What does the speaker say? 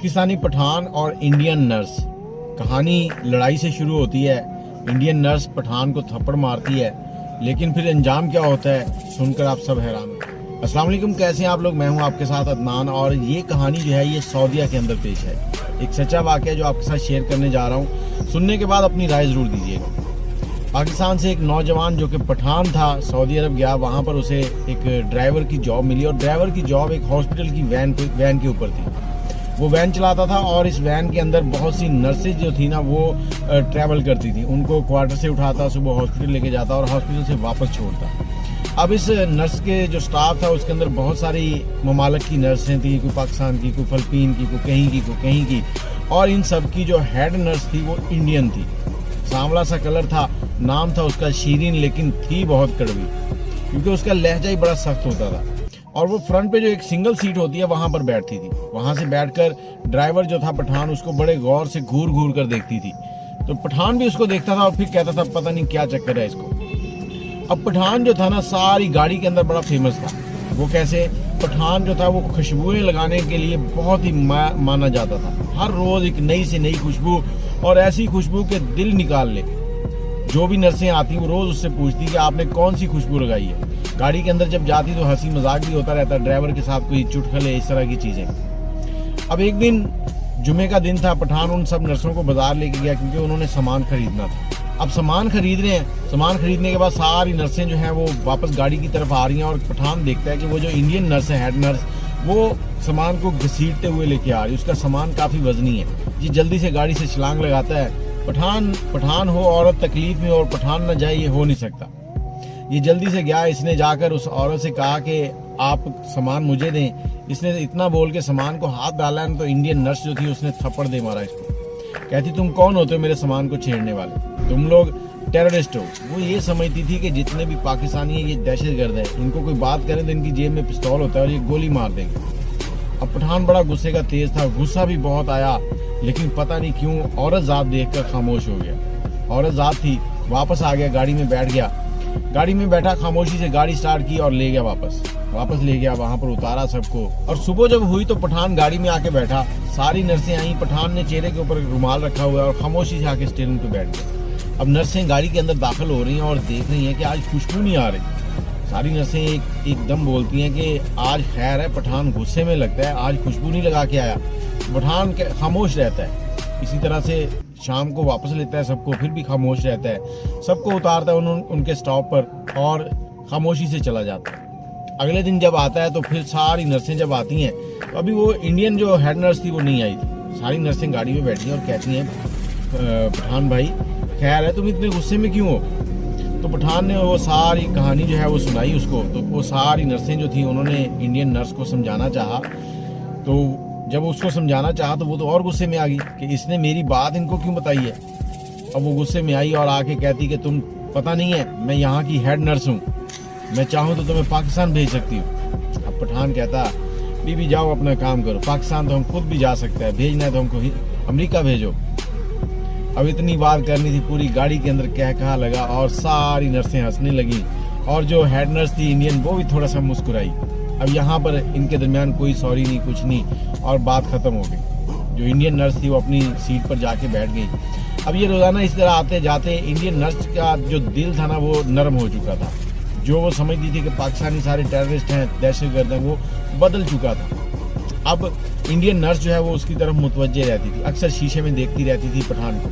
पाकिस्तानी पठान और Indian nurse. कहानी लड़ाई से शुरू होती है। इंडियन नर्स पठान को थप्पड़ मारती है, लेकिन फिर अंजाम क्या होता है सुनकर आप सब हैरान हो। अस्सलाम वालेकुम, कैसे हैं आप लोग। मैं हूं आपके साथ अदनान और ये कहानी जो है ये सऊदीया के अंदर पेश है। एक सच्चा वाकया जो आपके साथ शेयर करने जा रहा हूँ। सुनने के बाद अपनी राय जरूर दीजिएगा। पाकिस्तान से एक नौजवान जो कि पठान था सऊदी अरब गया। वहाँ पर उसे एक ड्राइवर की जॉब मिली और ड्राइवर की जॉब एक हॉस्पिटल की वैन के ऊपर थी। वो वैन चलाता था और इस वैन के अंदर बहुत सी नर्सेज जो थी ना वो ट्रैवल करती थी। उनको क्वार्टर से उठाता, सुबह हॉस्पिटल लेके जाता और हॉस्पिटल से वापस छोड़ता। अब इस नर्स के जो स्टाफ था उसके अंदर बहुत सारी ममालिक की नर्सें थी, कोई पाकिस्तान की, कोई फिलिपीन की, कोई कहीं की। और इन सब की जो हेड नर्स थी वो इंडियन थी। सांवला सा कलर था, नाम था उसका शीरीन, लेकिन थी बहुत कड़वी क्योंकि उसका लहजा ही बड़ा सख्त होता था। और वो फ्रंट पे जो एक सिंगल सीट होती है वहां पर बैठती थी। वहां से बैठकर ड्राइवर जो था पठान उसको बड़े गौर से घूर घूर कर देखती थी। तो पठान भी उसको देखता था और फिर कहता था पता नहीं क्या चक्कर है इसको। अब पठान जो था ना सारी गाड़ी के अंदर बड़ा फेमस था। वो कैसे? पठान जो था वो खुशबुएं लगाने के लिए बहुत ही माना जाता था। हर रोज एक नई से नई खुशबू, और ऐसी खुशबू के दिल निकाल ले। जो भी नर्सें आती वो रोज उससे पूछती कि आपने कौन सी खुशबू लगाई है। गाड़ी के अंदर जब जाती तो हंसी मजाक भी होता रहता, ड्राइवर के साथ कोई चुटकुले इस तरह की चीजें। अब एक दिन जुमे का दिन था। पठान उन सब नर्सों को बाजार लेके गया क्योंकि उन्होंने सामान खरीदना था। अब सामान खरीद रहे हैं। सामान खरीदने के बाद सारी नर्सें जो हैं वो वापस गाड़ी की तरफ आ रही हैं और पठान देखता है कि वो जो इंडियन नर्स है, हेड नर्स, वो सामान को घसीटते हुए लेके आ रही है। उसका सामान काफी वजनी है। ये जल्दी से गाड़ी से छलांग लगाता है। पठान हो, औरत तकलीफ में और पठान न जाए, ये हो नहीं सकता। ये जल्दी से गया। इसने जाकर उस औरत से कहा कि आप सामान मुझे दें। इसने इतना बोल के सामान को हाथ डाला तो इंडियन नर्स जो थी उसने थप्पड़ दे मारा इसको। कहती तुम कौन होते हो मेरे सामान को छेड़ने वाले? तुम लोग टेररिस्ट हो। वो ये समझती थी कि जितने भी पाकिस्तानी है ये दहशतगर्द है, इनको कोई बात करे तो इनकी जेब में पिस्तौल होता है और ये गोली मार देंगे। अब पठान बड़ा गुस्से का तेज था, गुस्सा भी बहुत आया, लेकिन पता नहीं क्यों औरत जात देखकर खामोश हो गया। औरत जात थी, वापस आ गया, गाड़ी में बैठ गया। गाड़ी में बैठा, खामोशी से गाड़ी स्टार्ट की और ले गया वापस ले गया। वहां पर उतारा सबको और सुबह जब हुई तो पठान गाड़ी में आके बैठा। सारी नर्सें आई। पठान ने चेहरे के ऊपर रुमाल रखा हुआ है और खामोशी से आके स्टीयरिंग पे बैठ गया। अब नर्सें गाड़ी के अंदर दाखिल हो रही हैं और देख रही हैं कि आज खुशबू नहीं आ रही। सारी नर्सें एकदम बोलती हैं कि आज खैर है। पठान गुस्से में लगता है, आज खुशबू नहीं लगा के आया। पठान खामोश रहता है। इसी तरह से शाम को वापस लेता है सबको, फिर भी खामोश रहता है। सबको उतारता है उनके स्टॉप पर और खामोशी से चला जाता है। अगले दिन जब आता है तो फिर सारी नर्सें जब आती हैं तो अभी वो इंडियन जो हेड नर्स थी वो नहीं आई थी। सारी नर्सें गाड़ी में बैठी हैं और कहती हैं पठान भाई खैर है, तुम इतने गुस्से में क्यों हो? तो पठान ने वो सारी कहानी जो है वो सुनाई उसको। तो वो सारी नर्सें जो थी उन्होंने इंडियन नर्स को समझाना चाहा। तो जब उसको समझाना चाहा तो वो तो और गुस्से में आ गई कि इसने मेरी बात इनको क्यों बताई है। अब वो गुस्से में आई और आके कहती कि तुम पता नहीं है मैं यहाँ की हेड नर्स हूँ, मैं चाहूँ तो तुम्हें पाकिस्तान भेज सकती हूँ। अब पठान कहता बीबी जाओ अपना काम करो, पाकिस्तान तो हम खुद भी जा सकते हैं, भेजना है तो हमको अमेरिका भेजो। अब इतनी बात करनी थी, पूरी गाड़ी के अंदर कह कहा लगा और सारी नर्सें हंसने लगी और जो हेड नर्स थी इंडियन वो भी थोड़ा सा मुस्कुराई। अब यहाँ पर इनके दरमियान कोई सॉरी नहीं, कुछ नहीं, और बात खत्म हो गई। जो इंडियन नर्स थी वो अपनी सीट पर जाके बैठ गई। अब ये रोजाना इस तरह आते जाते इंडियन नर्स का जो दिल था ना वो नरम हो चुका था। जो वो समझती थी कि पाकिस्तानी सारे टेररिस्ट हैं, दहशतगर्द हैं, वो बदल चुका था। अब इंडियन नर्स जो है वो उसकी तरफ मुतवज्जे रहती थी, अक्सर शीशे में देखती रहती थी पठान को।